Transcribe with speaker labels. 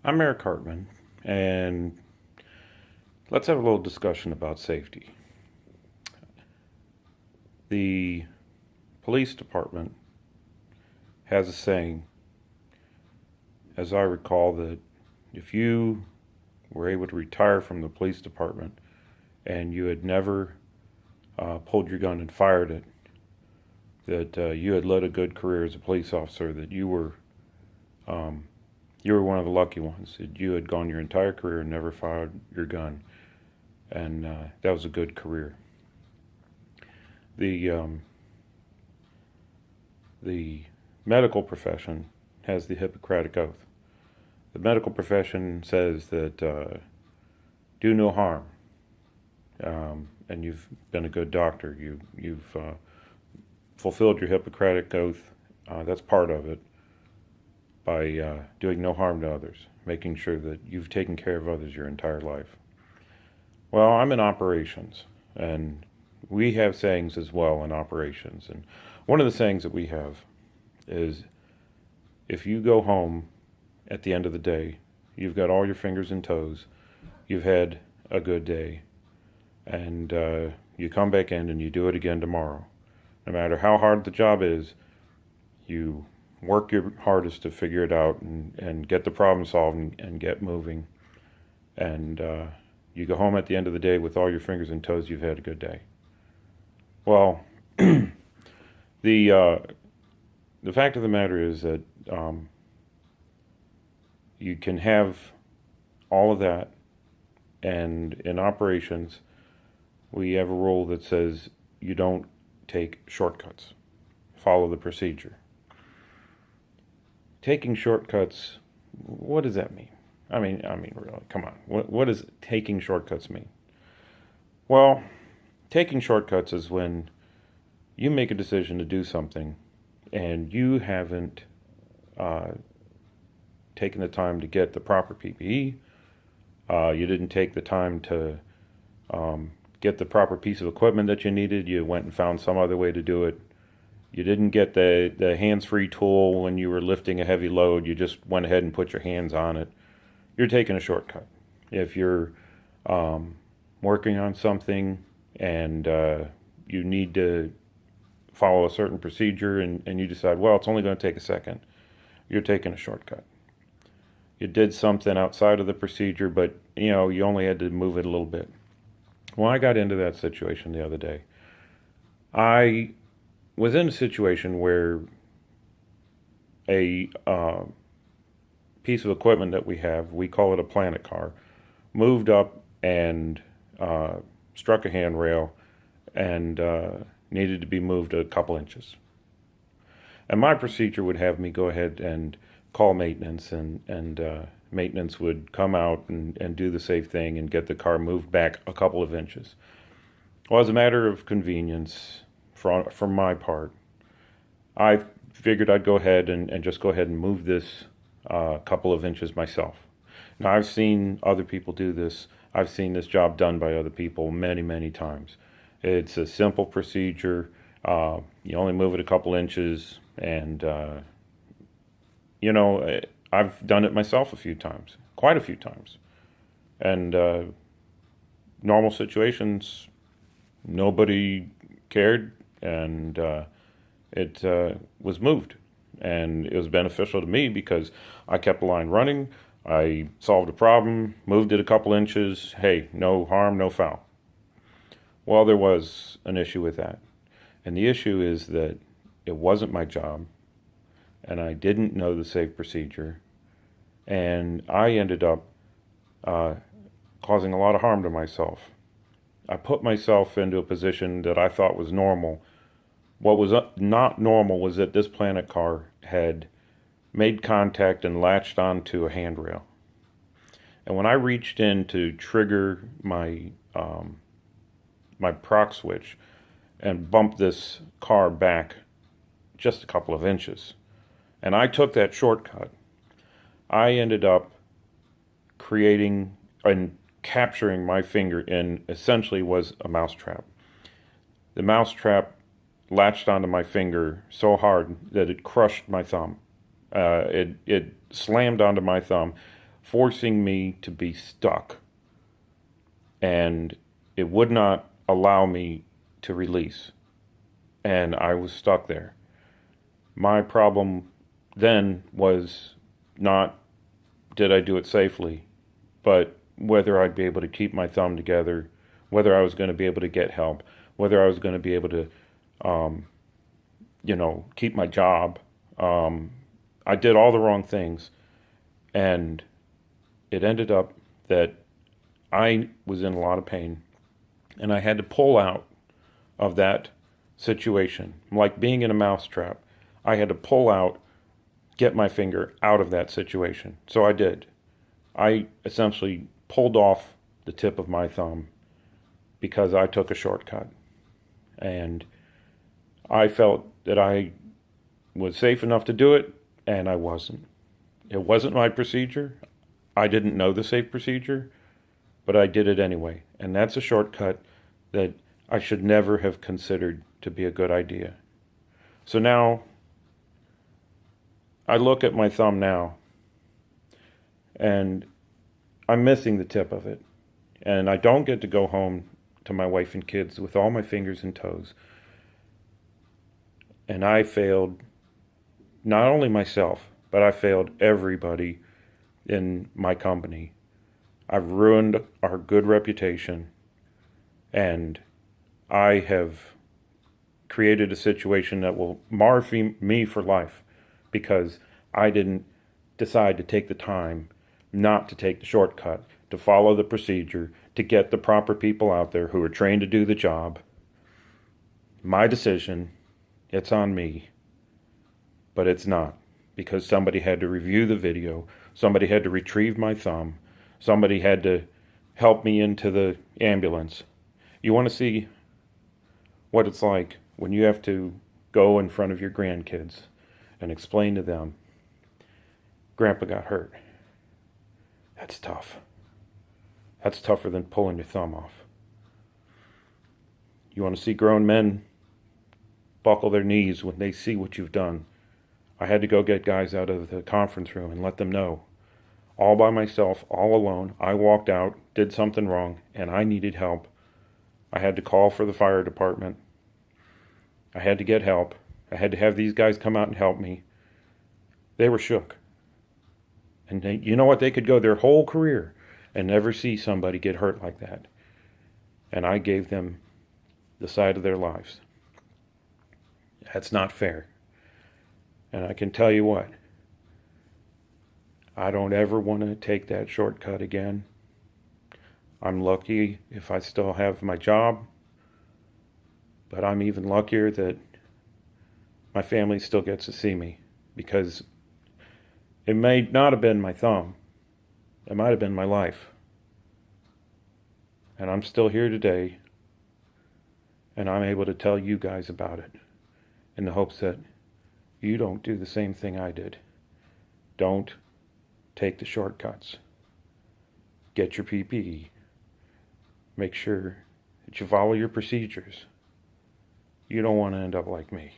Speaker 1: I'm Eric Hartman, and let's have a little discussion about safety. The police department has a saying, as I recall, that if you were able to retire from the police department and you had never pulled your gun and fired it, that you had led a good career as a police officer, that um, you were one of the lucky ones, that you had gone your entire career and never fired your gun, and that was a good career. The the medical profession has the Hippocratic Oath. The medical profession says that do no harm, and you've been a good doctor. You've fulfilled your Hippocratic Oath. That's part of it by doing no harm to others, making sure that you've taken care of others your entire life. Well, I'm in operations, and we have sayings as well in operations. And one of the sayings that we have is if you go home at the end of the day, you've got all your fingers and toes, you've had a good day, and you come back in and you do it again tomorrow. No matter how hard the job is, you work your hardest to figure it out and get the problem solved and get moving. And you go home at the end of the day with all your fingers and toes, you've had a good day. Well, the uh, the fact of the matter is that you can have all of that, and in operations, we have a rule that says you don't take shortcuts. Follow the procedure. Taking shortcuts, what does that mean? I mean, really, come on. What does taking shortcuts mean? Well, taking shortcuts is when you make a decision to do something and you haven't uh, taken the time to get the proper PPE. You didn't take the time to get the proper piece of equipment that you needed. You went and found some other way to do it. You didn't get the hands-free tool when you were lifting a heavy load. You just went ahead and put your hands on it. You're taking a shortcut. If you're um, working on something and you need to follow a certain procedure and you decide, well, it's only going to take a second, you're taking a shortcut. You did something outside of the procedure, but you only had to move it a little bit. Well, I got into that situation the other day. I was in a situation where a piece of equipment that we have, we call it a planet car, moved up and struck a handrail and needed to be moved a couple inches. And my procedure would have me go ahead and call maintenance, and maintenance would come out and do the safe thing and get the car moved back a couple of inches. Well, as a matter of convenience, from my part, I figured I'd go ahead and just go ahead and move this couple of inches myself. Now, I've seen other people do this. I've seen this job done by other people many, many times. It's a simple procedure. You only move it a couple inches, and I've done it myself a few times, quite a few times. And normal situations, nobody cared, and it was moved. And it was beneficial to me because I kept the line running. I solved a problem, moved it a couple inches. Hey, no harm, no foul. Well, there was an issue with that. And the issue is that it wasn't my job, and I didn't know the safe procedure, and I ended up uh, causing a lot of harm to myself. I put myself into a position that I thought was normal. What was not normal was that this planet car had made contact and latched onto a handrail. And when I reached in to trigger my proc switch and bump this car back just a couple of inches, and I took that shortcut, I ended up creating and capturing my finger in essentially was a mousetrap. The mousetrap latched onto my finger so hard that it crushed my thumb. It slammed onto my thumb, forcing me to be stuck, and it would not allow me to release, and I was stuck there. My problem then was not did I do it safely, but whether I'd be able to keep my thumb together, whether I was going to be able to get help, whether I was going to be able to, keep my job. I did all the wrong things, and it ended up that I was in a lot of pain, and I had to pull out of that situation, like being in a mousetrap. I had to pull out, get my finger out of that situation. So I did. I essentially pulled off the tip of my thumb because I took a shortcut. And I felt that I was safe enough to do it, and I wasn't. It wasn't my procedure. I didn't know the safe procedure, but I did it anyway. And that's a shortcut that I should never have considered to be a good idea. So now, I look at my thumb now, and I'm missing the tip of it. And I don't get to go home to my wife and kids with all my fingers and toes. And I failed not only myself, but I failed everybody in my company. I've ruined our good reputation, and I have created a situation that will mar me for life because I didn't decide to take the time not to take the shortcut, to follow the procedure, to get the proper people out there who are trained to do the job. My decision, it's on me, but it's not, because somebody had to review the video, somebody had to retrieve my thumb, somebody had to help me into the ambulance. You want to see what it's like when you have to go in front of your grandkids and explain to them, Grandpa got hurt. That's tough. That's tougher than pulling your thumb off. You want to see grown men buckle their knees when they see what you've done. I had to go get guys out of the conference room and let them know. All by myself, all alone, I walked out, did something wrong, and I needed help. I had to call for the fire department. I had to get help. I had to have these guys come out and help me. They were shook. And you know what? They could go their whole career and never see somebody get hurt like that. And I gave them the side of their lives. That's not fair. And I can tell you what, I don't ever want to take that shortcut again. I'm lucky if I still have my job, but I'm even luckier that my family still gets to see me, because it may not have been my thumb. It might have been my life. And I'm still here today, and I'm able to tell you guys about it in the hopes that you don't do the same thing I did. Don't take the shortcuts. Get your PPE. Make sure that you follow your procedures. You don't want to end up like me.